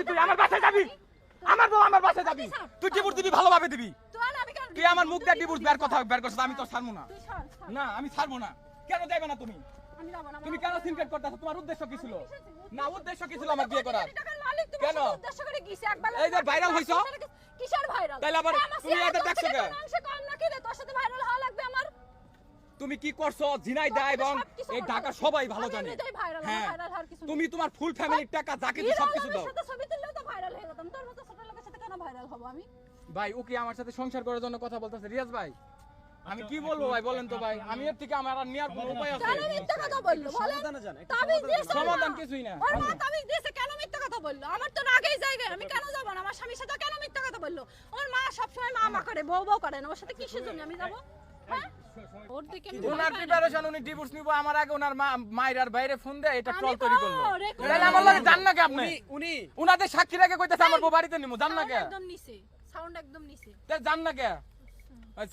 করছিস তুই? আমার বাসায় যাবি? আমার বউ আমার বাসায় যাবি? তুই ডিভোর্স দিবি, ভালোভাবে দিবি। তুই আমার মুখ দিয়ে ডিভোর্স বের করছিস, আমি তো ছাড়বো না। না আমি ছাড়বো না। কেন যাইবে না তুমি? তুমি কেন সিনক্রেট করতেছো? তোমার উদ্দেশ্য কি ছিল? না উদ্দেশ্য কি ছিল আমার বিয়ে করার? কেন উদ্দেশ্য করে গিয়েছে একবার? এই যে ভাইরাল হইছো? কিসের ভাইরাল? তাইলে আবার তুমি এটা দেখছো কেন? অংশ কম নাকি রে? তোর সাথে ভাইরাল হওয়া লাগবে আমার? তুমি কি করছো? ঝিনাইদহ এবং এই ঢাকা সবাই ভালো জানে। হ্যাঁ তুমি তোমার ফুল ফ্যামিলির টাকা যা কিছু সবকিছু দাও। সাথে ছবি তুললেও তো ভাইরাল হয়ে যেতাম। তোর মতো ছোট লোকের সাথে কেন ভাইরাল হব আমি? ভাই ও কি আমার সাথে সংসার করার জন্য কথা বলতেছে? রিয়াজ ভাই আমি কি বলবো ভাই বলেন তো ভাই? আমি এর থেকে আমার আর নেয়ার কোনো উপায় আছে? কেন মিথ্যা কথা বললো বলেন? তাবিজ দিয়েছে, সমাধান কিছুই না। ওর মা তাবিজ দিয়েছে, কেন মিথ্যা কথা বললো? আমার তো রাগেই জায়গায়, আমি কেন যাব না? আমার স্বামীর সাথে কেন মিথ্যা কথা বললো? ওর মা সব সময় মা করে, বউ করে না। ওর সাথে কিসের জন্য আমি যাব? হ্যাঁ ওর দিকে ওনার প্রিপারেশন, উনি ডিভোর্স নিব আমার আগে ওনার মায়ের বাইরে ফোন দেয় এটা ট্রল তৈরি করলো। তাহলে আমার লাগে জান না কে আপনি? উনি উনাদের সাক্ষী রেখে কইতাছে আমার বউ বাড়িতে নিমু, জান না কে? একদম নিচে সাউন্ড একদম নিচে। তে জান না কে?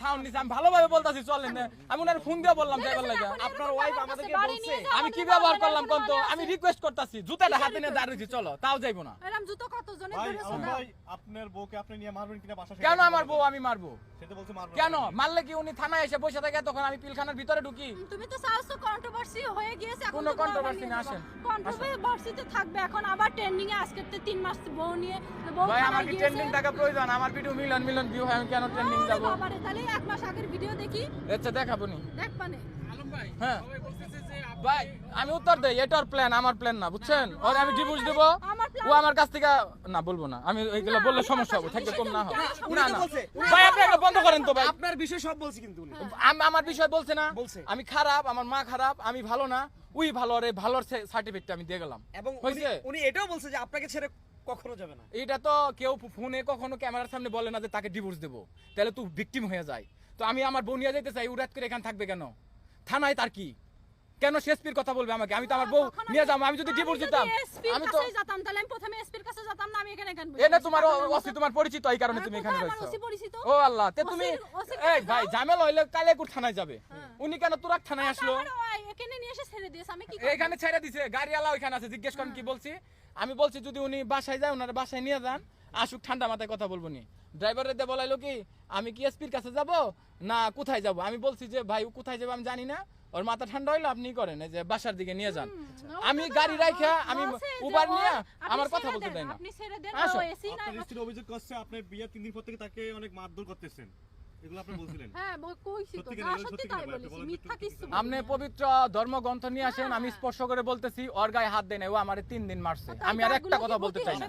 সাউন্ড নিচে আমি ভালোভাবে বলতাছি চলেন না। আমি ওনার ফোন দিয়ে বললাম যাইবার লাগে। আপনার ওয়াইফ আমাদেরকে বলছে আমি কি ব্যবহার করলাম কোন তো? আমি রিকোয়েস্ট করতাছি জুতাটা হাতে নিয়ে দাঁড়িয়েছি চলো, তাও যাইবো না। এরকম জুতো কত জনে ধরেছো না? ভাই আপনার বউকে আপনি নিয়ে মারবেন কিনা বাসা? কেন আমার বউ আমি মারবো? সেটা বলছে মারবো। কেন মারলে কি উনি থানায় এসে বসে থাকে তখন আমি পিলখানার ভিতরে ঢুকি? তুমি তো চাওছো কন্ট্রোভার্সি হয়ে গিয়েছে, এখন কোনো কন্ট্রোভার্সি না। আসেন কন্ট্রোভার্সি তো থাকবে। এখন আবার ট্রেন্ডিং এ আজকে 3 মাস বউ নিয়ে বউ ভাই আমার কি ট্রেন্ডিং টাকা প্রয়োজন? আমার ভিডিও মিলিয়ন ভিউ হয়, আমি কেন ট্রেন্ডিং যাব? বাবারে তাহলে 1 মাস আগের ভিডিও দেখি। আচ্ছা দেখাবো নি, দেখবানে আলম ভাই। হ্যাঁ সবাই বলতেছে যে ভাই আমি উত্তর দেই এটার প্ল্যান আমার প্ল্যান না, বুঝছেন? ওর আমি ডিভোর্স দেব, ও আমার কাছ থেকে না বলবো না। আমি এইগুলো বললে সমস্যা হবে, থাকবে কম না হয়। না না ভাই আপনি এটা বন্ধ করেন তো ভাই। আপনার বিষয় সব বলছি কিন্তু উনি আমার বিষয় বলছে না। আমি খারাপ, আমার মা খারাপ, আমি ভালো না, ওই ভালো রে ভালোর সার্টিফিকেট আমি দিয়ে গেলাম। এবং উনি এটাও বলছে যে আপনাকে ছেড়ে কখনো যাবে না। এটা তো কেউ ফোনে কখনো ক্যামেরার সামনে বলে না যে তাকে ডিভোর্স দেব, তাহলে তুই ভিকটিম হয়ে যায়। তো আমি আমার বউ নিয়ে যেতে চাই, উড়াত করে এখানে থাকবে কেন? থানায় তার কি? কেন শেষপির কথা বলবে আমাকে? আমি তো আমার বউ নিয়ে যাবো। আমি যদি ডিভোর্স দিতাম আমি তো যেতাম, তাহলে আমি প্রথমে এসপির কাছে যেতাম না, আমি এখানে কেন বসে? এনে তোমার ওসি তোমার পরিচিত, এই কারণে তুমি এখানে রইছো। ও আল্লাহ, তে তুমি এই ভাই ঝামেলা হইলে কালেকুর থানায় যাবে। উনি কেন তুরাক থানায় আসলো? এখানে নিয়ে এসে ছেড়ে দিয়েছে, আমি কি করব? এখানে ছেড়ে দিয়েছে, গাড়িওয়ালা ওখানে আছে, জিজ্ঞেস করেন কি বলছি। আমি বলছি যদি উনি বাসায় যায় ওনার বাসায় নিয়ে যান, আসুক ঠান্ডা মাথায় কথা বলবো নি। ড্রাইভারের দিয়ে বলাইলো কি আমি কি এসপির কাছে যাব না কোথায় যাব? আমি বলছি যে ভাই কোথায় যাবো আমি জানি না, ওর মাথা ঠান্ডা হইলো আপনি করেন এই যে বাসার দিকে নিয়ে যান। আমি গাড়ি রাখা আমি উবার নিয়ে আমার কথা বলতে দেয় না। আপনি ছেড়ে দেন, ও এসি না। আপনার স্ত্রী অভিযোগ করছে আপনি বিয়ে 3 দিন পর থেকে তাকে অনেক মারধর করতেছেন, এগুলো আপনি বলছিলেন? হ্যাঁ কইছি তো, সত্যি তাই বলেছি, মিথ্যা কিছু। আপনি পবিত্র ধর্মগ্রন্থ নিয়ে আসেন, আমি স্পর্শ করে বলতেছি ওর গায়ে হাত দেয় না, ও আমারে 3 দিন মারছে। আমি আর একটা কথা বলতে চাই না।